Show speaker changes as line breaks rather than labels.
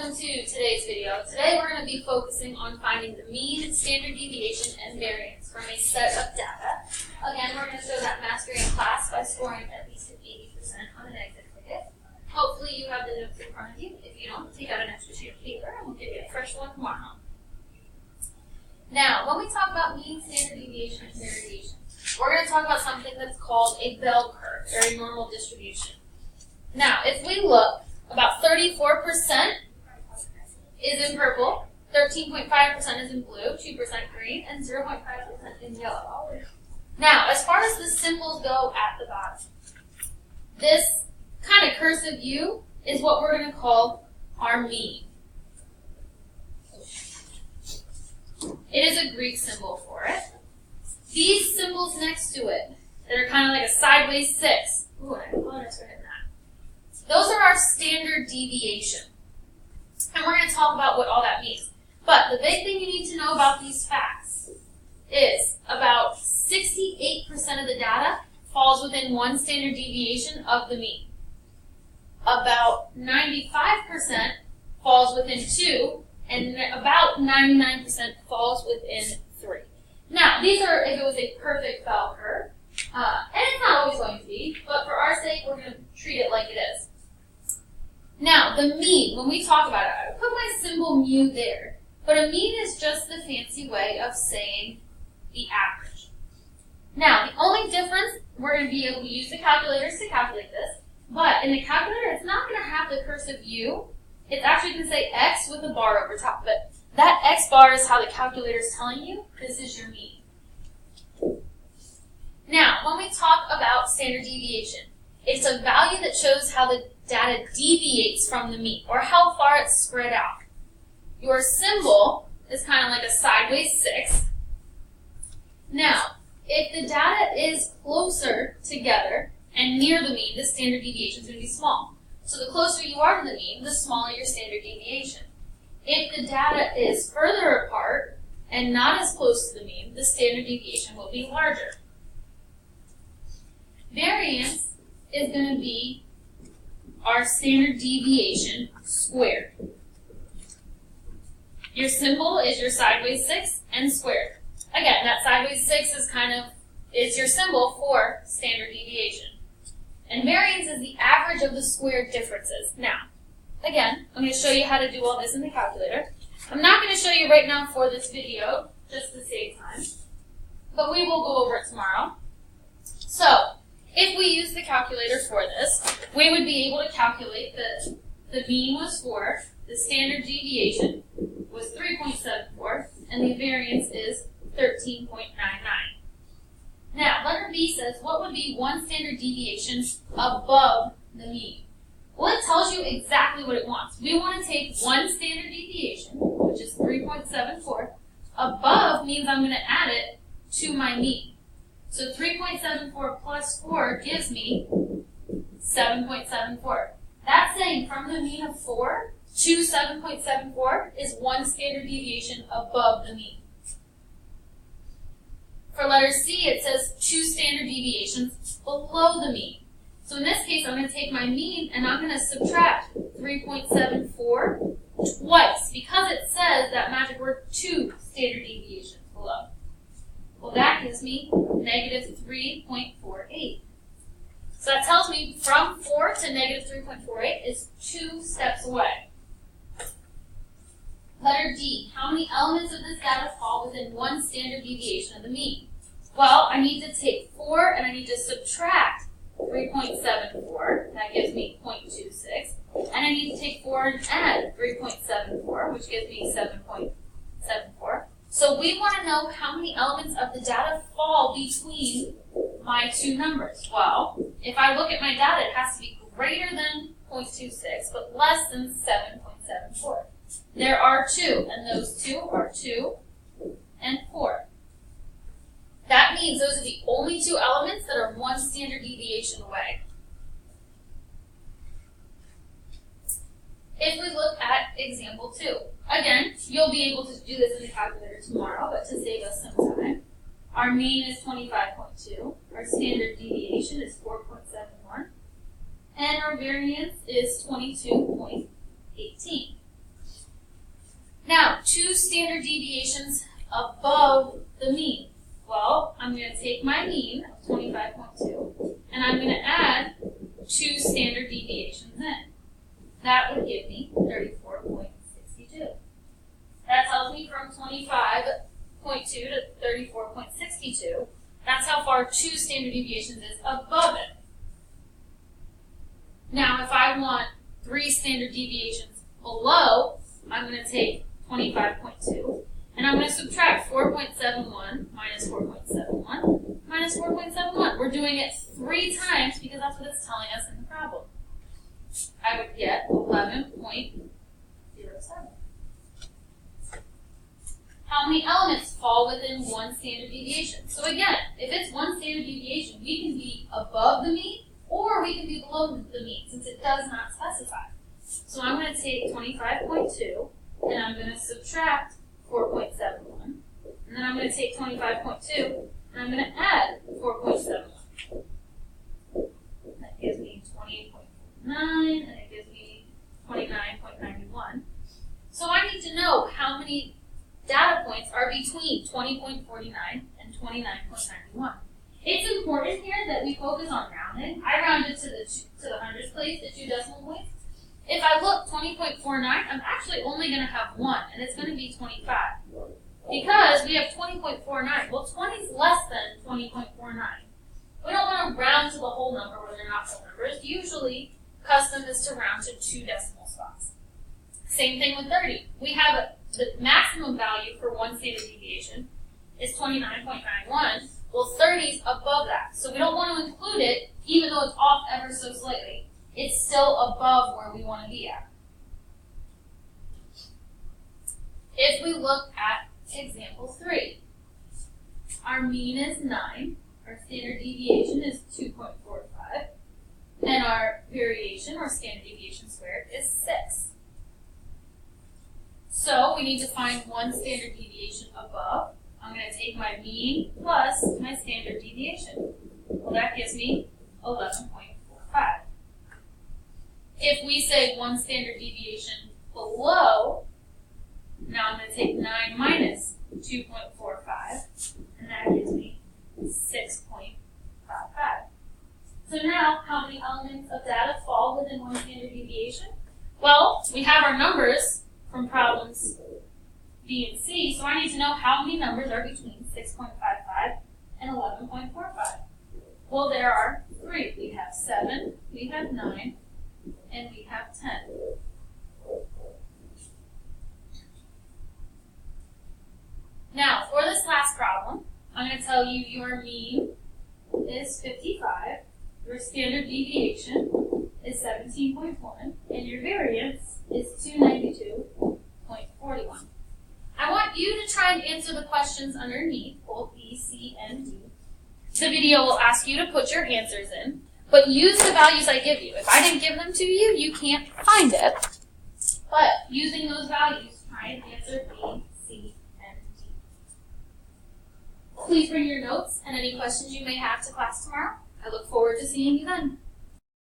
welcome to today's video. Today we're going to be focusing on finding the mean, standard deviation, and variance from a set of data. Again, we're going to show that mastery in class by scoring at least an 80% on an exit ticket. Hopefully you have the notes in front of you. If you don't, take out an extra sheet of paper and we'll give you a fresh one tomorrow. Now, when we talk about mean, standard deviation, and variation, we're going to talk about something that's called a bell curve, or a normal distribution. Now, if we look, about 34% is in purple, 13.5% is in blue, 2% green, and 0.5% in yellow. Now, as far as the symbols go at the bottom, this kind of cursive U is what we're going to call our mean. It is a Greek symbol for it. These symbols next to it, that are kind of like a sideways 6. Ooh, I apologize for hitting that. Those are our standard deviation. And we're going to talk about what all that means. But the big thing you need to know about these facts is about 68% of the data falls within one standard deviation of the mean. About 95% falls within 2, and about 99% falls within 3. Now, these are if it was a perfect bell curve, and it's not always going to be, but for our sake, we're going to treat it like it is. Now, the mean, when we talk about it, I put my symbol mu there, but a mean is just the fancy way of saying the average. Now, the only difference, we're going to be able to use the calculators to calculate this, but in the calculator, it's not going to have the cursive U. It's actually going to say X with a bar over top of it. That X bar is how the calculator is telling you this is your mean. Now, when we talk about standard deviation, it's a value that shows how the data deviates from the mean, or how far it's spread out. Your symbol is kind of like a sideways 6. Now, if the data is closer together and near the mean, the standard deviation is going to be small. So the closer you are to the mean, the smaller your standard deviation. If the data is further apart and not as close to the mean, the standard deviation will be larger. Variance is going to be our standard deviation squared. Your symbol is your sideways 6 and squared. Again, that sideways 6 is your symbol for standard deviation. And variance is the average of the squared differences. Now, again, I'm going to show you how to do all this in the calculator. I'm not going to show you right now for this video, just to save time, but we will go over it tomorrow. So, if we use the calculator for this, we would be able to calculate that the mean was 4, the standard deviation was 3.74, and the variance is 13.99. Now, letter B says, what would be one standard deviation above the mean? Well, it tells you exactly what it wants. We want to take one standard deviation, which is 3.74. Above means I'm going to add it to my mean. So 3.74 plus 4 gives me 7.74. That's saying from the mean of 4 to 7.74 is one standard deviation above the mean. For letter C, it says 2 standard deviations below the mean. So in this case, I'm going to take my mean and I'm going to subtract 3.74 twice because it says that magic word 2 standard deviations below. Well, that gives me negative 3.48. So that tells me from 4 to negative 3.48 is 2 steps away. Letter D, how many elements of this data fall within one standard deviation of the mean? Well, I need to take 4 and I need to subtract 3.74. That gives me 0.26. And I need to take 4 and add 3.74, which gives me 7.74. So we want to know how many elements of the data fall between my two numbers. Well, if I look at my data, it has to be greater than 0.26, but less than 7.74. There are 2, and those 2 are 2 and 4. That means those are the only 2 elements that are one standard deviation away. If we look at example 2, again, you'll be able to do this in the calculator tomorrow, but to save us some time, our mean is 25.2, our standard deviation is 4.71, and our variance is 22.18. 2 standard deviations above the mean? Well, I'm going to take my mean of 25.2 and I'm going to add 2 standard deviations in. That would give me 34.62. That tells me from 25.2 to 34.62. That's how far 2 standard deviations is above it. Now, if I want 3 standard deviations below, I'm going to take 25.2, and I'm going to subtract 4.71 minus 4.71 minus 4.71. We're doing it 3 times because that's what it's telling us in the problem. I would get 11.07. How many elements fall within 1 standard deviation? So again, if it's 1 standard deviation, we can be above the mean or we can be below the mean since it does not specify. So I'm going to take 25.2 and I'm going to subtract 4.71. And then I'm going to take 25.2 and I'm going to add 4.71. That gives me 28.9 and it gives me 29.91. So I need to know how many data points are between 20.49 and 29.91. It's important here that we focus on rounding. I rounded to the hundredths place, the 2 decimal points. If I look 20.49, I'm actually only going to have 1, and it's going to be 25. Because we have 20.49. Well, 20 is less than 20.49. We don't want to round to the whole number where they're not whole numbers. Usually, custom is to round to 2 decimal spots. Same thing with 30. We have the maximum value for 1 standard deviation is 29.91. Well, 30 is above that. So we don't want to include it, even though it's off ever so slightly. It's still above where we want to be at. If we look at example 3, our mean is 9, our standard deviation is 2.45, and our variation, or standard deviation squared, is 6. So we need to find 1 standard deviation above. I'm going to take my mean plus my standard deviation. Well, that gives me 11.45. If we say 1 standard deviation below, now I'm going to take 9 minus 2.45, and that gives me 6.55. So now, how many elements of data fall within 1 standard deviation? Well, we have our numbers from problems B and C, so I need to know how many numbers are between 6.55 and 11.45. Well, there are 3. We have 7, we have 9, and we have 10. Now, for this last problem, I'm going to tell you your mean is 55, your standard deviation is 17.1, and your variance is 292.41. I want you to try and answer the questions underneath, both B, C, and D. The video will ask you to put your answers in, but use the values I give you. If I didn't give them to you, you can't find it. But using those values, try and answer B, C, and D. Please bring your notes and any questions you may have to class tomorrow. I look forward to seeing you then.